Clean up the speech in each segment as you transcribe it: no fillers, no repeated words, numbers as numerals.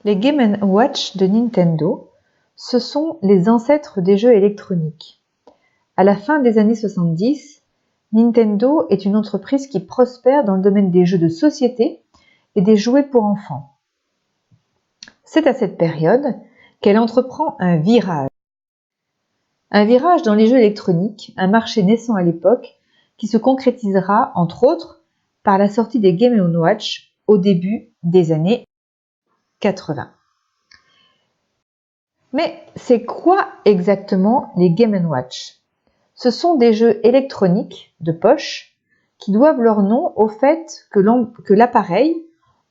Les Game & Watch de Nintendo, ce sont les ancêtres des jeux électroniques. À la fin des années 70, Nintendo est une entreprise qui prospère dans le domaine des jeux de société et des jouets pour enfants. C'est à cette période qu'elle entreprend un virage. Un virage dans les jeux électroniques, un marché naissant à l'époque qui se concrétisera, entre autres, par la sortie des Game & Watch au début des années 80. Mais c'est quoi exactement les Game & Watch? Ce sont des jeux électroniques de poche qui doivent leur nom au fait que l'appareil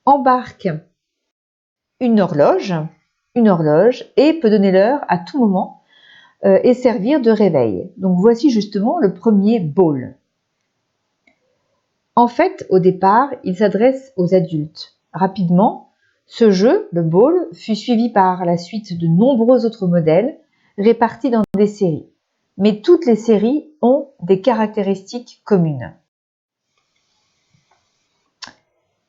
embarque une horloge et peut donner l'heure à tout moment et servir de réveil. Donc voici justement le premier Ball. En fait, au départ, il s'adresse aux adultes. Rapidement, ce jeu, le Ball, fut suivi par la suite de nombreux autres modèles répartis dans des séries. Mais toutes les séries ont des caractéristiques communes.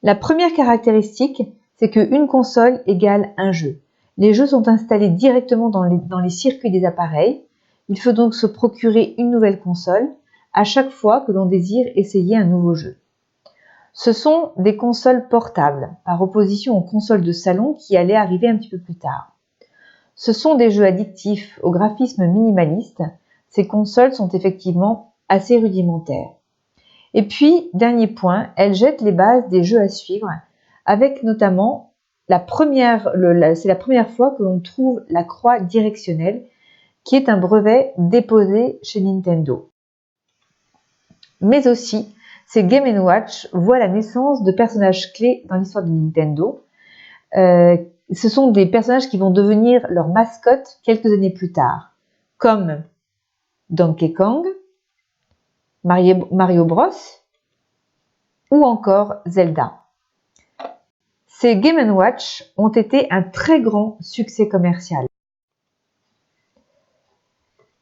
La première caractéristique, c'est qu'une console égale un jeu. Les jeux sont installés directement dans les circuits des appareils. Il faut donc se procurer une nouvelle console à chaque fois que l'on désire essayer un nouveau jeu. Ce sont des consoles portables, par opposition aux consoles de salon qui allaient arriver un petit peu plus tard. Ce sont des jeux addictifs au graphisme minimaliste. Ces consoles sont effectivement assez rudimentaires. Et puis, dernier point, elles jettent les bases des jeux à suivre, avec notamment c'est la première fois que l'on trouve la croix directionnelle, qui est un brevet déposé chez Nintendo. Mais aussi, ces Game & Watch voient la naissance de personnages clés dans l'histoire de Nintendo. Ce sont des personnages qui vont devenir leur mascotte quelques années plus tard, comme Donkey Kong, Mario Bros ou encore Zelda. Ces Game & Watch ont été un très grand succès commercial,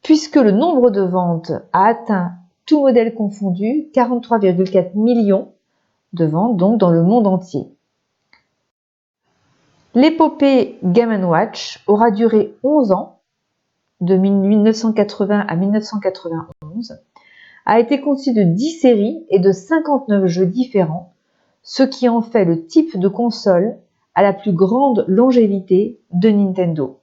puisque le nombre de ventes a atteint, tout modèle confondu, 43,4 millions de ventes donc dans le monde entier. L'épopée Game & Watch aura duré 11 ans, de 1980 à 1991, a été constitué de 10 séries et de 59 jeux différents, ce qui en fait le type de console à la plus grande longévité de Nintendo.